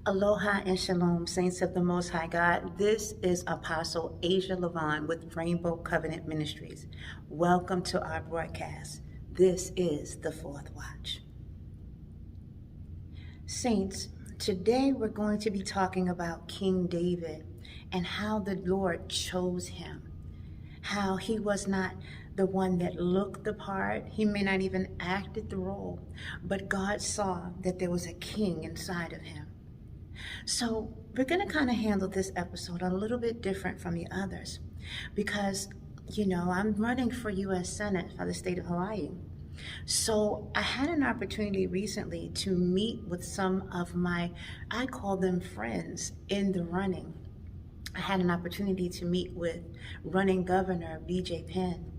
Aloha and shalom, saints of the Most High God. This is Apostle Asia LaVonne with Rainbow Covenant Ministries. Welcome to our broadcast. This is the Fourth Watch. Saints, today we're going to be talking about King David and how the Lord chose him. How he was not the one that looked the part. He may not even acted the role, but God saw that there was a king inside of him. So we're going to kind of handle this episode a little bit different from the others because, I'm running for U.S. Senate for the state of Hawaii. So I had an opportunity recently to meet with some of I call them friends in the running. I had an opportunity to meet with running Governor B.J. Penn,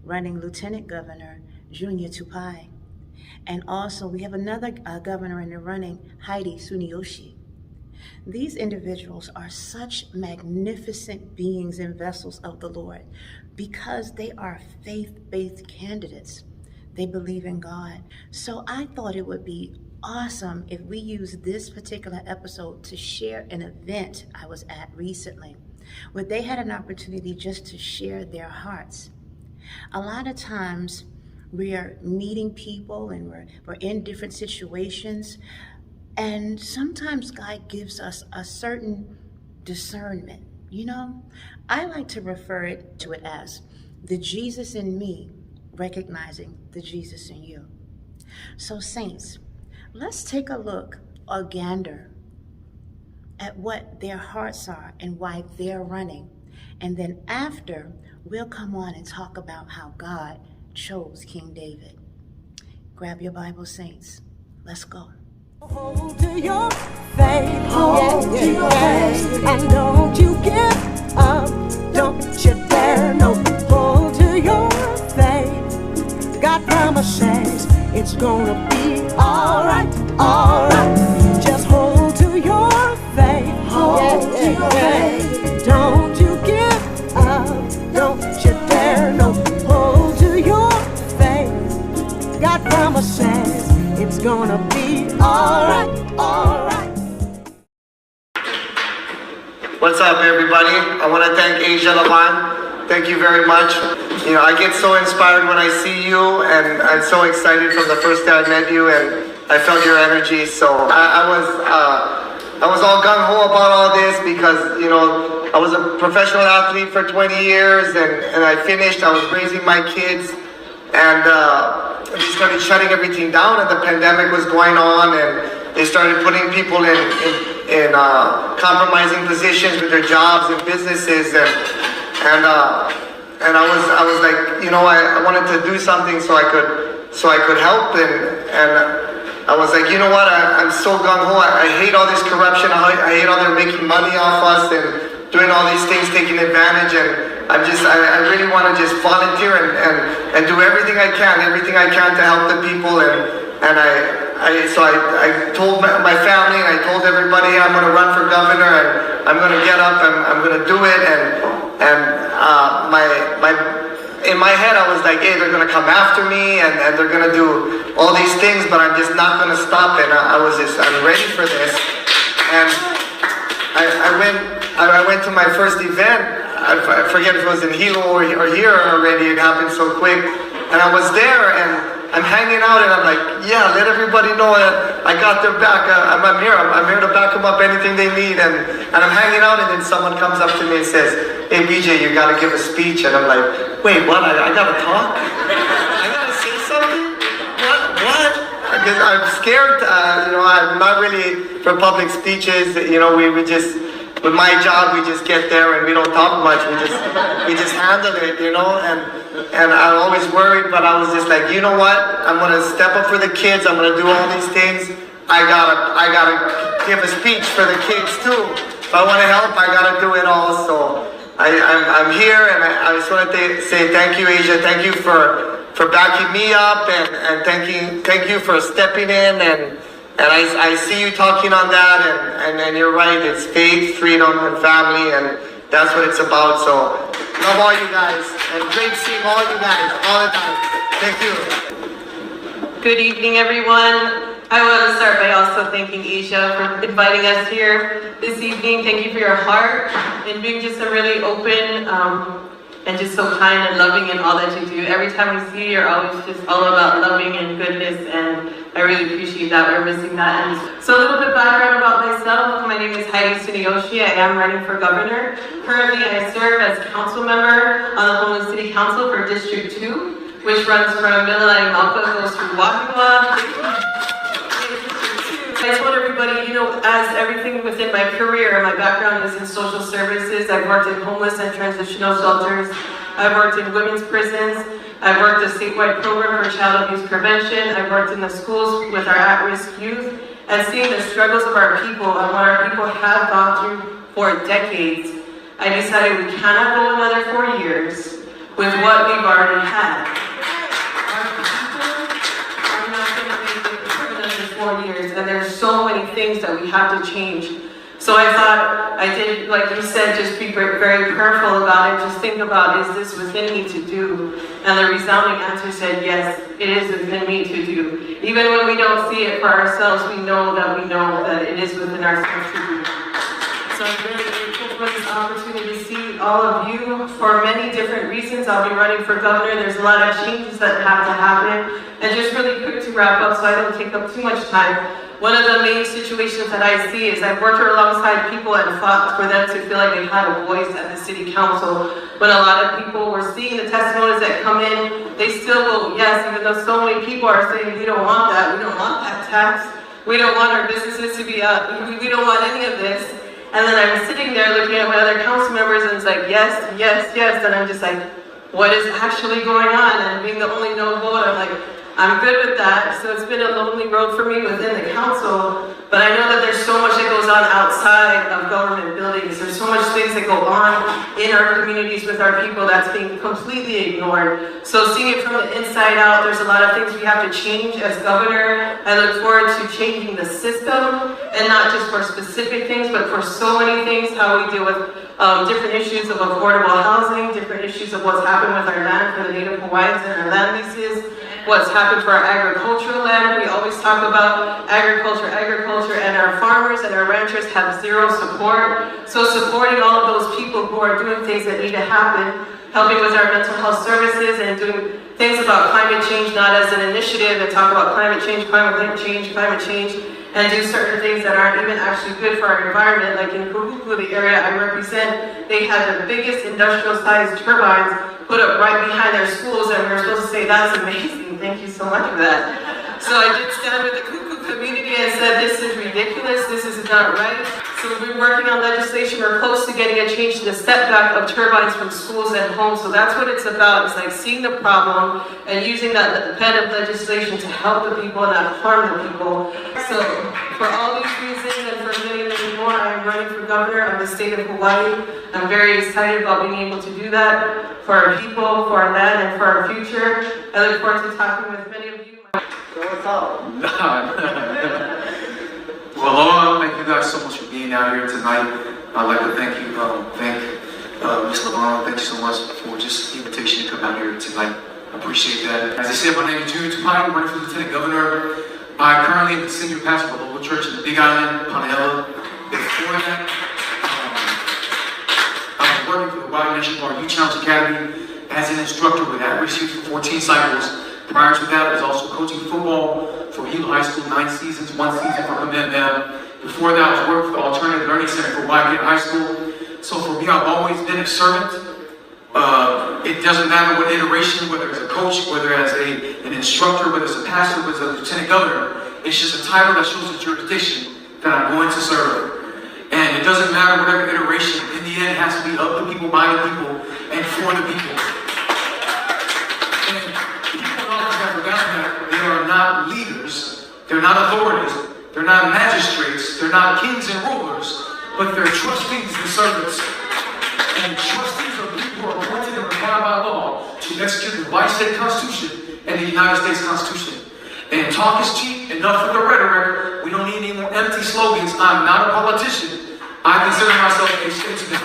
running Lieutenant Governor Junior Tupai, and also we have another governor in the running, Heidi, Tsuneyoshi. These individuals are such magnificent beings and vessels of the Lord because they are faith-based candidates. They believe in God. So I thought it would be awesome if we use this particular episode to share an event I was at recently, where they had an opportunity just to share their hearts. A lot of times we are meeting people and we're in different situations, and sometimes God gives us a certain discernment. I like to refer to it as the Jesus in me recognizing the Jesus in you. So saints, let's take a look or gander at what their hearts are and why they're running. And then after, we'll come on and talk about how God chose King David. Grab your Bible, saints. Let's go. Hold to your faith, hold to your faith, and don't you give up, don't you dare, no, hold to your faith. God promises it's gonna be alright, alright. Just hold to your faith, hold to your faith, don't you give up, don't you dare, no, hold to your faith. God promises it's gonna be alright, alright. What's up, everybody? I want to thank Asia LaVonne. Thank you very much. I get so inspired when I see you, and I'm so excited from the first day I met you, and I felt your energy. So I was all gung-ho about all this because, I was a professional athlete for 20 years, and I finished. I was raising my kids, and they started shutting everything down, and the pandemic was going on, and they started putting people in compromising positions with their jobs and businesses, and I was like, I wanted to do something so I could help, and I was like, what, I'm so gung-ho, I hate all this corruption, I hate how they're making money off us and doing all these things, taking advantage, and I really want to just volunteer and do everything I can to help the people, and I told my family, and I told everybody, I'm going to run for governor, and I'm going to get up, and I'm going to do it, in my head I was like, hey, they're going to come after me, and they're going to do all these things, but I'm just not going to stop, and I'm ready for this, and I went to my first event. I forget if it was in Hilo or here already. It happened so quick, and I was there, and I'm hanging out, and I'm like, yeah, let everybody know that I got their back. I'm here to back them up anything they need, and I'm hanging out, and then someone comes up to me and says, hey, BJ, you got to give a speech, and I'm like, wait, what? I got to talk? I got to say something? What? Because I'm scared. I'm not really for public speeches. We just. With my job, we just get there and we don't talk much. We just handle it, And I'm always worried, but I was just like, you know what? I'm gonna step up for the kids. I'm gonna do all these things. I gotta give a speech for the kids too. If I want to help, I gotta do it all. So I'm here, and I just want to say thank you, Asia. Thank you for backing me up, and thank you for stepping in and I see you talking on that, and you're right, it's faith, freedom, and family, and that's what it's about. So, love all you guys, and great seeing all you guys all the time. Thank you. Good evening, everyone. I want to start by also thanking Asia for inviting us here this evening. Thank you for your heart and being just a really open and just so kind and loving in all that you do. Every time we see you, you're always just all about loving and goodness, and I really appreciate that. We're missing that. And so a little bit background about myself. My name is Heidi Tsuneyoshi. I am running for governor. Currently, I serve as council member on the Honolulu City Council for District 2, which runs from Mililani Malpa, goes through Wahiawa. I told everybody, you know, as everything within my career, my background is in social services. I've worked in homeless and transitional shelters. I've worked in women's prisons. I've worked a statewide program for child abuse prevention. I've worked in the schools with our at-risk youth, and seeing the struggles of our people and what our people have gone through for decades, I decided we cannot go another 4 years with what we've already had. Our people are not going to make it for another 4 years, and there's so many things that we have to change. So I thought I did, like you said, just be very prayerful about it. Just think about, is this within me to do? And the resounding answer said, yes, it is within me to do. Even when we don't see it for ourselves, we know that it is within ourselves to do. So I'm really grateful for this opportunity to see all of you for many different reasons. I'll be running for governor. There's a lot of changes that have to happen. And just really quick to wrap up so I don't take up too much time. One of the main situations that I see is I've worked alongside people and fought for them to feel like they had a voice at the city council. When a lot of people were seeing the testimonies that come in, they still vote yes, even though so many people are saying, we don't want that, we don't want that tax, we don't want our businesses to be up, we don't want any of this. And then I'm sitting there looking at my other council members and it's like, yes, yes, yes, and I'm just like, what is actually going on? And being the only no vote, I'm like, I'm good with that. So it's been a lonely road for me within the council, but I know that there's so much that goes on outside of government buildings. There's so much things that go on in our communities with our people that's being completely ignored. So seeing it from the inside out, there's a lot of things we have to change as governor. I look forward to changing the system, and not just for specific things, but for so many things, how we deal with different issues of affordable housing, different issues of what's happened with our land for the Native Hawaiians and our land leases, what's happened for our agricultural land. We always talk about agriculture, and our farmers and our ranchers have zero support. So supporting all of those people who are doing things that need to happen, helping with our mental health services and doing things about climate change, not as an initiative and talk about climate change, and do certain things that aren't even actually good for our environment. Like in Kuhuku, the area I represent, they had the biggest industrial-sized turbines put up right behind their schools, and we were supposed to say, that's amazing, thank you so much for that. So I did stand with the Kuku community and said, this is ridiculous, this is not right. So we've been working on legislation. We're close to getting a change to the setback of turbines from schools and homes. So that's what it's about. It's like seeing the problem and using that pen of legislation to help the people and not harm the people. So for all these reasons and for many, many more, I'm running for governor of the state of Hawaii. I'm very excited about being able to do that for our people, for our land, and for our future. I look forward to talking with many of you. So what's up? Well, aloha, thank you guys so much for being out here tonight. I'd like to thank you, Ms. LaVonne, thank you so much for just the invitation to come out here tonight. I appreciate that. As I said, my name is Tupai, I'm running for Lieutenant Governor. I currently am the senior pastor of a local church in the Big Island, Honolulu. Before that, I was working for the Hawai'i National Guard Youth Challenge Academy as an instructor with at-risk youth for 14 cycles. Prior to that, I was also coaching football for Hilo High School, 9 seasons, 1 season for Penn. Before that, I was working for the Alternative Learning Center for Hawai'i High School. So for me, I've always been a servant. It doesn't matter what iteration, whether it's a coach, whether as an instructor, whether it's a pastor, whether it's a lieutenant governor. It's just a title that shows the jurisdiction that I'm going to serve. And it doesn't matter whatever iteration. In the end, it has to be of the people, by the people, and for the people. And people often have forgotten that they are not leaders, they're not authorities, they're not magistrates, they're not kings and rulers, but they're trustees and servants. And trustees are people who are appointed and required by law to execute the Hawaii State Constitution and the United States Constitution. And talk is cheap, enough with the rhetoric. We don't need any more empty slogans. I'm not a politician. I consider myself a statesman.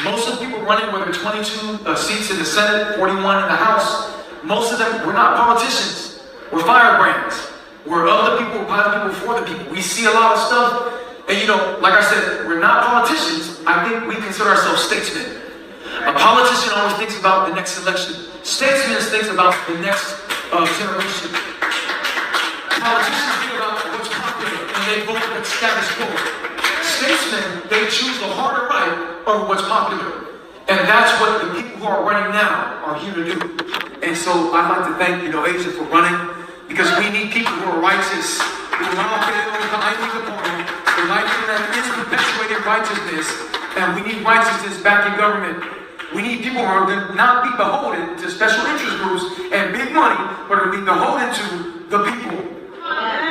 Most of the people running, whether 22 seats in the Senate, 41 in the House, Most of them, we're not politicians. We're firebrands. We're of the people, by the people, for the people. We see a lot of stuff. And you know, like I said, we're not politicians. I think we consider ourselves statesmen. A politician always thinks about the next election. Statesmen thinks about the next generation. Politicians think about what's popular and they vote for status quo. Statesmen, they choose the harder right over what's popular. And that's what the people who are running now are here to do. And so I'd like to thank, Asia for running, because we need people who are righteous. The life that is perpetuated righteousness, and we need righteousness back in government. We need people who are going to not be beholden to special interest groups and big money, but are going to be beholden to the people.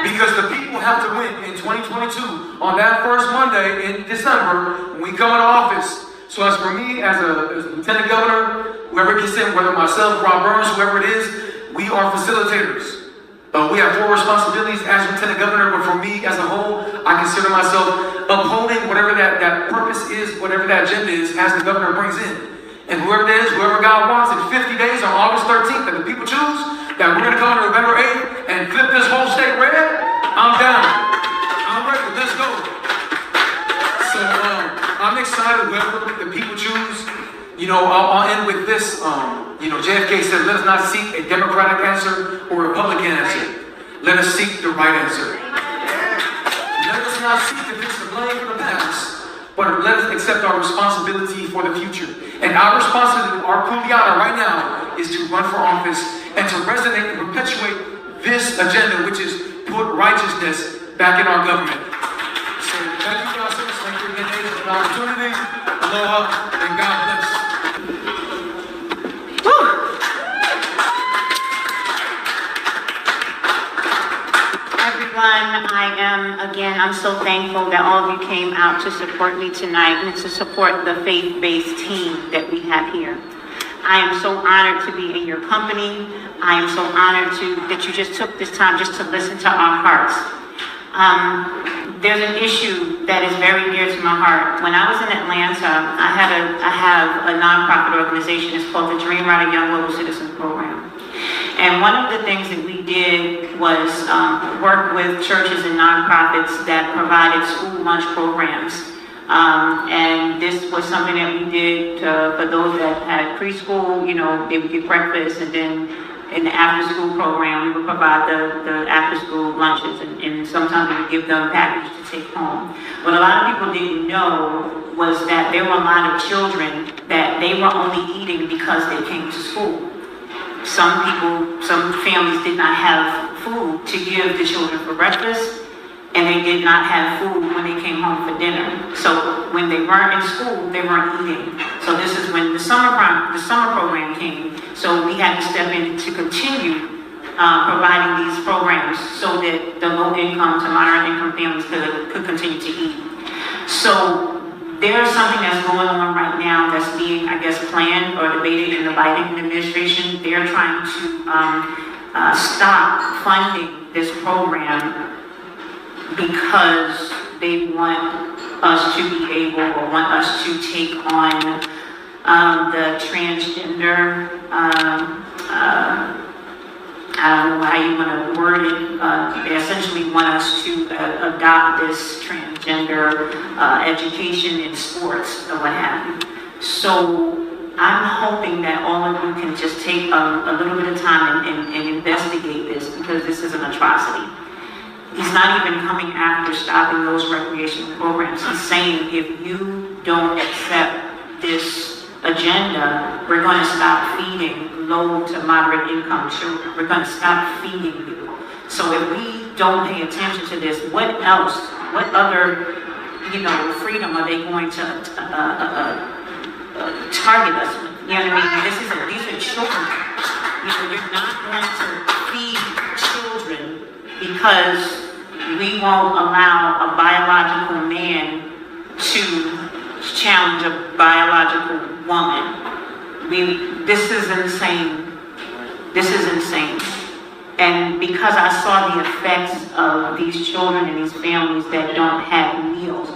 Because the people have to win in 2022 on that first Monday in December when we come into office. So as for me, as a lieutenant governor, whoever gets in, whether myself, Rob Burns, whoever it is, we are facilitators. We have 4 responsibilities as lieutenant governor, but for me as a whole, I consider myself upholding whatever that purpose is, whatever that agenda is, as the governor brings in. And whoever it is, whoever God wants, in 50 days on August 13th, that the people choose, that we're going to come on November 8th and flip this whole state red, I'm down. I'm ready. Let's go. So I'm excited whoever the people choose. I'll end with this. JFK said, let us not seek a Democratic answer or a Republican answer. Let us seek the right answer. Let us not seek to fix the blame for the past, but let us accept our responsibility for the future. And our responsibility, our kuleana right now, is to run for office and to resonate and perpetuate this agenda, which is put righteousness back in our government. So thank you guys so much. Thank you again for the opportunity. Aloha and God bless. I'm so thankful that all of you came out to support me tonight and to support the faith-based team that we have here. I am so honored to be in your company. I am so honored that you just took this time just to listen to our hearts. There's an issue that is very dear to my heart. When I was in Atlanta, I have a nonprofit organization. It's called the Dream Rider Young Global Citizens Program. And one of the things that we did was work with churches and nonprofits that provided school lunch programs. And this was something that we did for those that had preschool. They would get breakfast, and then in the after-school program, we would provide the after-school lunches, and sometimes we would give them packages to take home. What a lot of people didn't know was that there were a lot of children that they were only eating because they came to school. Some families did not have food to give the children for breakfast, and they did not have food when they came home for dinner. So when they weren't in school, they weren't eating. So this is when the summer program came. So we had to step in to continue providing these programs so that the low-income to moderate-income families could continue to eat. So there's something that's going on right now that's being, I guess, planned or debated in the Biden administration. They're trying to stop funding this program because they want us to be able, or want us to take on the transgender, I don't know how you want to word it. They essentially want us to adopt this transgender education in sports or what have you. So I'm hoping that all of you can just take a little bit of time and investigate this, because this is an atrocity. He's not even coming after stopping those recreational programs. He's saying, if you don't accept this agenda, we're going to stop feeding low to moderate income children. We're going to stop feeding you. So if we don't pay attention to this, what else, what other, freedom are they going to target us with? You know what I mean? These are children. You're not going to feed children because we won't allow a biological man to challenge a biological woman. This is insane. This is insane. And because I saw the effects of these children and these families that don't have meals,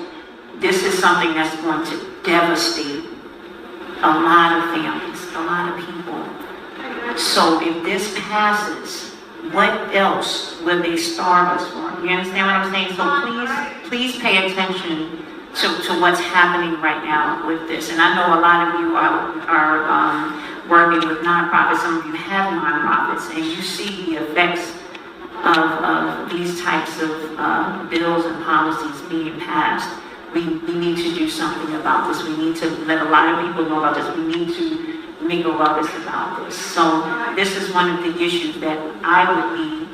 this is something that's going to devastate a lot of families, a lot of people. So if this passes, what else will they starve us for? You understand what I'm saying? So please pay attention to what's happening right now with this. And I know a lot of you are working with nonprofits. Some of you have nonprofits, and you see the effects of these types of bills and policies being passed. We need to do something about this. We need to let a lot of people know about this. We need to make awareness about this. So this is one of the issues that I would be,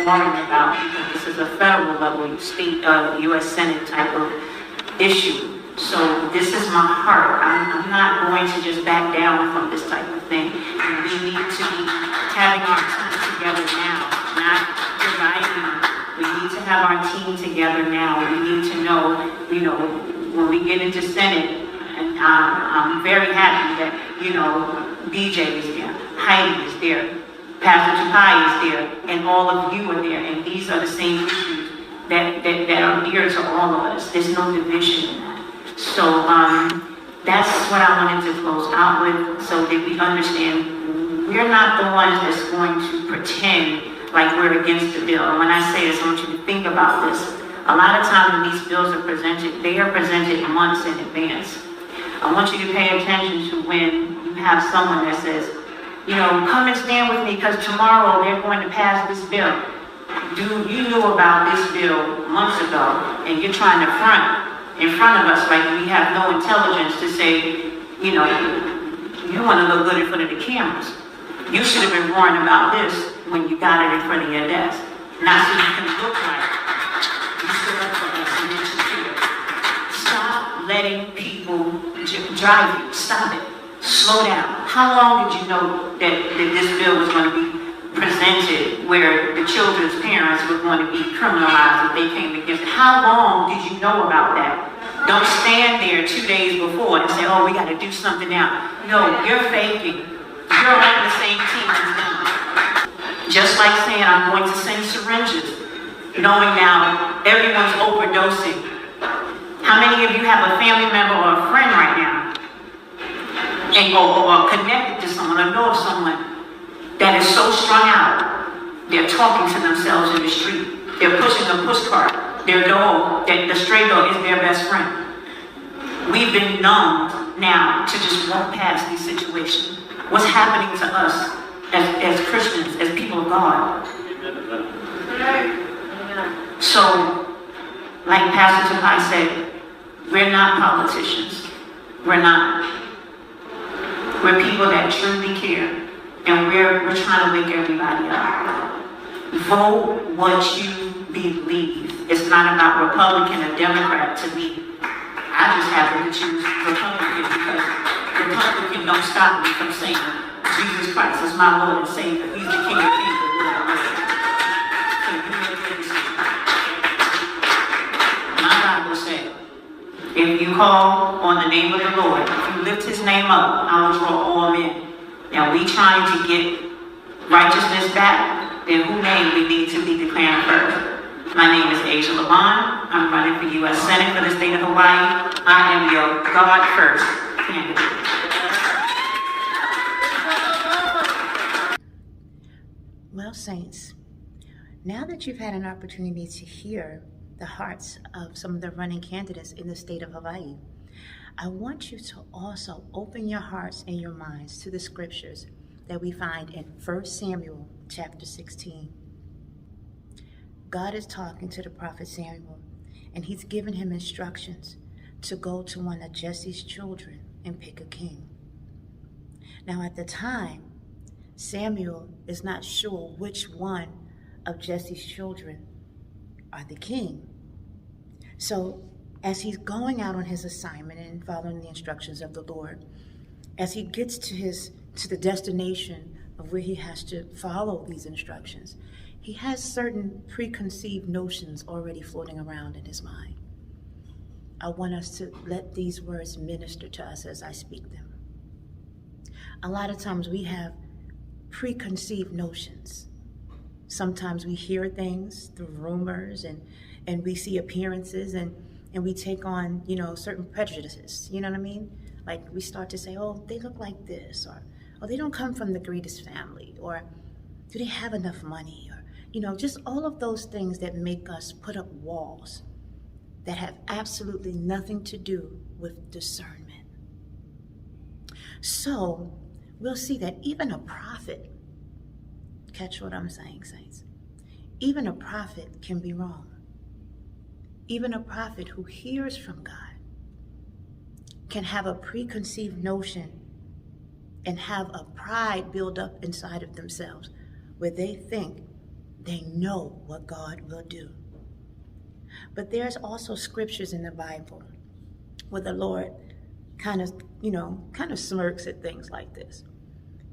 warning about, because this is a federal level, state, U.S. Senate type of issue. So this is my heart. I'm not going to just back down from this type of thing. We need to be having our time together now, not dividing. We need to have our team together now. We need to know, when we get into Senate, and I'm very happy that, BJ is there, Heidi is there, Pastor Tupai is there, and all of you are there, and these are the same issues that are dear to all of us. There's no division in that. So that's what I wanted to close out with, so that we understand we're not the ones that's going to pretend like we're against the bill. And when I say this, I want you to think about this. A lot of times when these bills are presented, they are presented months in advance. I want you to pay attention to when you have someone that says, come and stand with me because tomorrow they're going to pass this bill. You knew about this bill months ago, and you're trying to front in front of us like we have no intelligence to say, you want to look good in front of the cameras. You should have been warned about this when you got it in front of your desk. Not so you can look like you stood up for us and then you feel. Stop letting people drive you. Stop it. Slow down. How long did you know that this bill was going to be presented where the children's parents were going to be criminalized if they came against it? How long did you know about that? Don't stand there 2 days before and say, oh, we got to do something now. No, you're faking. You're on the same team as them. Just like saying, I'm going to send syringes, knowing now everyone's overdosing. How many of you have a family member or a friend right now, and or connected to someone, or know of someone that is so strung out, they're talking to themselves in the street, they're pushing a push cart, their dog, the stray dog is their best friend. We've been numbed now to just walk past these situations. What's happening to us as Christians, as people of God? So, like Pastor Tupai said, we're not politicians. We're not. We're people that truly care, and we're trying to wake everybody up. Vote what you believe. It's not about Republican or Democrat to me. I just happen to choose Republican because Republican don't stop me from saying Jesus Christ is my Lord and Savior. He's the King of Kings and Lord of Lords. So you know what my Bible said, if you call on the name of the Lord, if you lift his name up, I will draw all men. Now we trying to get righteousness back, then whose name we need to be declaring first? My name is LaVonne. I'm running for U.S. Senate for the state of Hawaii. I am your God first candidate. Well, saints, now that you've had an opportunity to hear the hearts of some of the running candidates in the state of Hawaii, I want you to also open your hearts and your minds to the scriptures that we find in 1 Samuel chapter 16. God is talking to the prophet Samuel, and he's given him instructions to go to one of Jesse's children and pick a king. Now at the time, Samuel is not sure which one of Jesse's children are the king. So as he's going out on his assignment and following the instructions of the Lord, as he gets to the destination of where he has to follow these instructions, he has certain preconceived notions already floating around in his mind. I want us to let these words minister to us as I speak them. A lot of times we have preconceived notions. Sometimes we hear things through rumors and we see appearances and we take on, certain prejudices, you know what I mean? Like we start to say, oh, they look like this, or or they don't come from the greatest family, or do they have enough money, or, just all of those things that make us put up walls that have absolutely nothing to do with discernment. So we'll see that even a prophet, catch what I'm saying, saints, even a prophet can be wrong. Even a prophet who hears from God can have a preconceived notion and have a pride build up inside of themselves where they think they know what God will do. But there's also scriptures in the Bible where the Lord kind of smirks at things like this,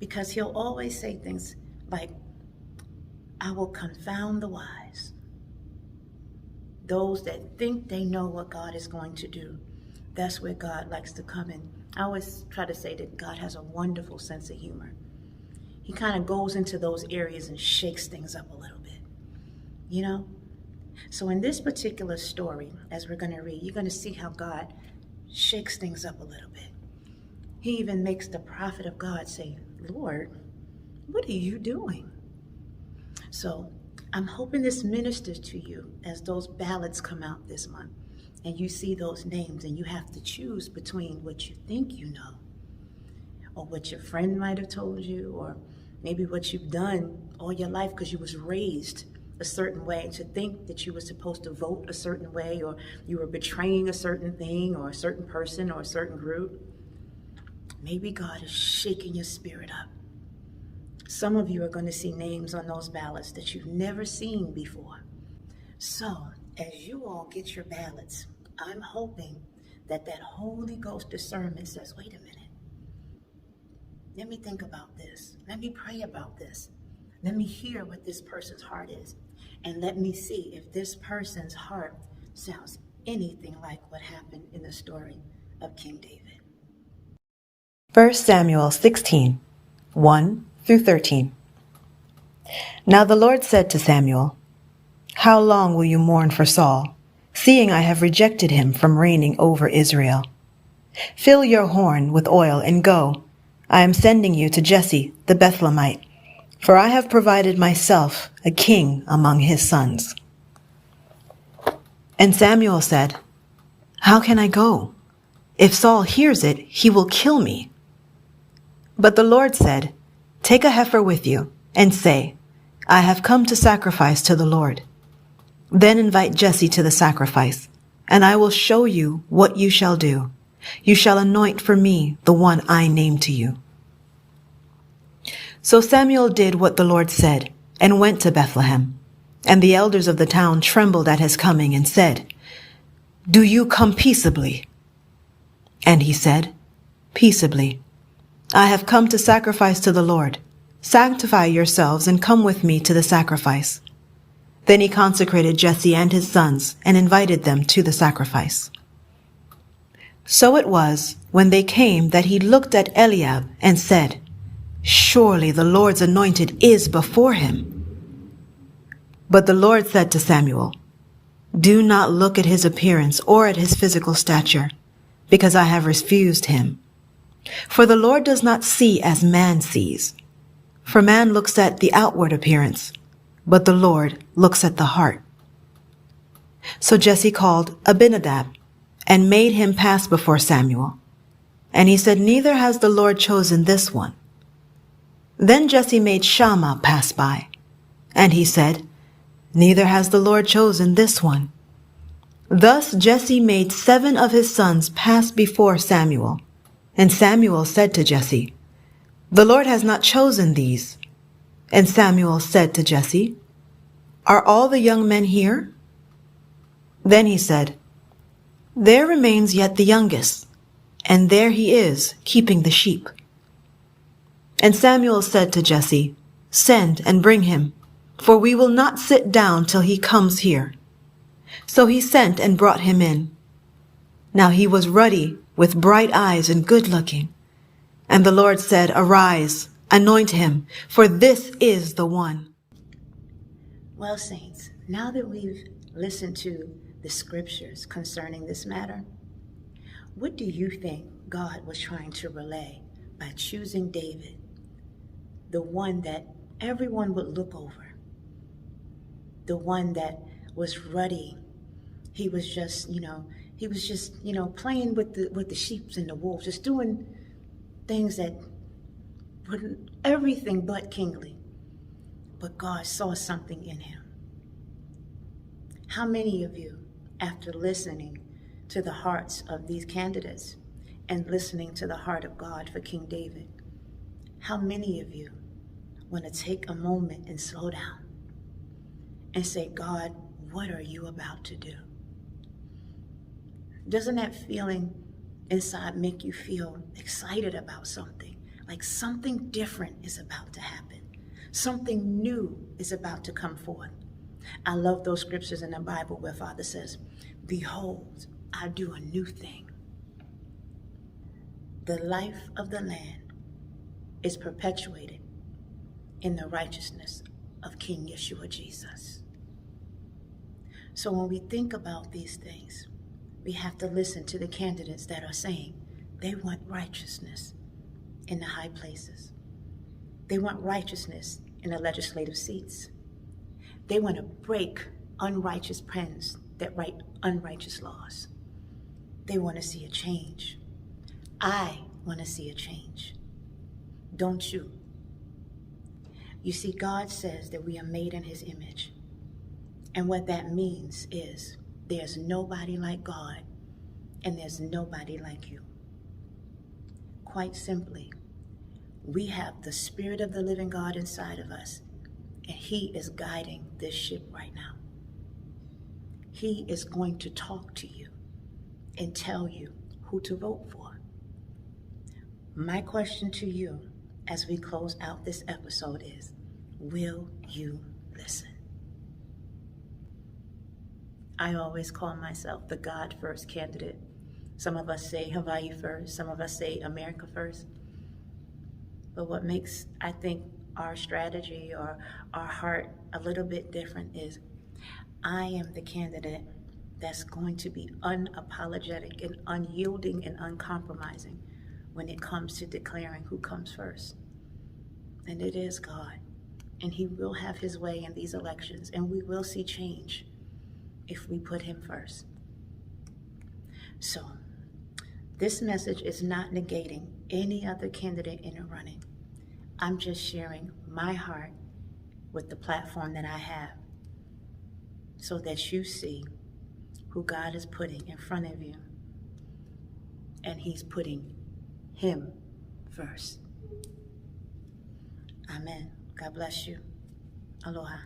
because he'll always say things like, I will confound the wise. Those that think they know what God is going to do. That's where God likes to come in. I always try to say that God has a wonderful sense of humor. He kind of goes into those areas and shakes things up a little bit, So in this particular story, as we're going to read, you're going to see how God shakes things up a little bit. He even makes the prophet of God say, Lord, what are you doing? So I'm hoping this ministers to you as those ballots come out this month and you see those names and you have to choose between what you think you know, or what your friend might have told you, or maybe what you've done all your life because you was raised a certain way to think that you were supposed to vote a certain way, or you were betraying a certain thing or a certain person or a certain group. Maybe God is shaking your spirit up. Some of you are going to see names on those ballots that you've never seen before. So, as you all get your ballots, I'm hoping that Holy Ghost discernment says, wait a minute. Let me think about this. Let me pray about this. Let me hear what this person's heart is. And let me see if this person's heart sounds anything like what happened in the story of King David. 1 Samuel 16, 1 through 13. Now the Lord said to Samuel, How long will you mourn for Saul, seeing I have rejected him from reigning over Israel? Fill your horn with oil and go. I am sending you to Jesse the Bethlehemite, for I have provided myself a king among his sons. And Samuel said, How can I go? If Saul hears it, he will kill me. But the Lord said, Take a heifer with you, and say, I have come to sacrifice to the Lord. Then invite Jesse to the sacrifice, and I will show you what you shall do. You shall anoint for me the one I name to you. So Samuel did what the Lord said, and went to Bethlehem. And the elders of the town trembled at his coming and said, Do you come peaceably? And he said, Peaceably. I have come to sacrifice to the Lord. Sanctify yourselves and come with me to the sacrifice. Then he consecrated Jesse and his sons and invited them to the sacrifice. So it was, when they came, that he looked at Eliab and said, Surely the Lord's anointed is before him. But the Lord said to Samuel, Do not look at his appearance or at his physical stature, because I have refused him. For the Lord does not see as man sees. For man looks at the outward appearance, but the Lord looks at the heart. So Jesse called Abinadab and made him pass before Samuel. And he said, Neither has the Lord chosen this one. Then Jesse made Shammah pass by. And he said, Neither has the Lord chosen this one. Thus Jesse made 7 of his sons pass before Samuel. And Samuel said to Jesse, The Lord has not chosen these. And Samuel said to Jesse, Are all the young men here? Then he said, There remains yet the youngest, and there he is, keeping the sheep. And Samuel said to Jesse, Send and bring him, for we will not sit down till he comes here. So he sent and brought him in. Now he was ruddy, with bright eyes and good-looking. And the Lord said, Arise, anoint him, for this is the one. Well, saints, now that we've listened to the scriptures concerning this matter, what do you think God was trying to relay by choosing David the one that everyone would look over, the one that was ruddy. He was just, playing with the sheep and the wolves, just doing things that were everything but kingly. But God saw something in him. How many of you, after listening to the hearts of these candidates and listening to the heart of God for King David, how many of you want to take a moment and slow down and say, God, what are you about to do? Doesn't that feeling inside make you feel excited about something? Like something different is about to happen. Something new is about to come forth. I love those scriptures in the Bible where Father says, behold, I do a new thing. The life of the land is perpetuated in the righteousness of King Yeshua Jesus. So when we think about these things, we have to listen to the candidates that are saying they want righteousness in the high places. They want righteousness in the legislative seats. They want to break unrighteous pens that write unrighteous laws. They want to see a change. I want to see a change. Don't you? You see, God says that we are made in his image. And what that means is there's nobody like God and there's nobody like you. Quite simply, we have the Spirit of the living God inside of us, and he is guiding this ship right now. He is going to talk to you and tell you who to vote for. My question to you as we close out this episode is, will you listen? I always call myself the God first candidate. Some of us say Hawaii first, some of us say America first. But what makes, I think, our strategy or our heart a little bit different is I am the candidate that's going to be unapologetic and unyielding and uncompromising when it comes to declaring who comes first. And it is God. And he will have his way in these elections, and we will see change if we put him first. So, this message is not negating any other candidate in the running. I'm just sharing my heart with the platform that I have so that you see who God is putting in front of you, and he's putting him first. Amen. God bless you. Aloha.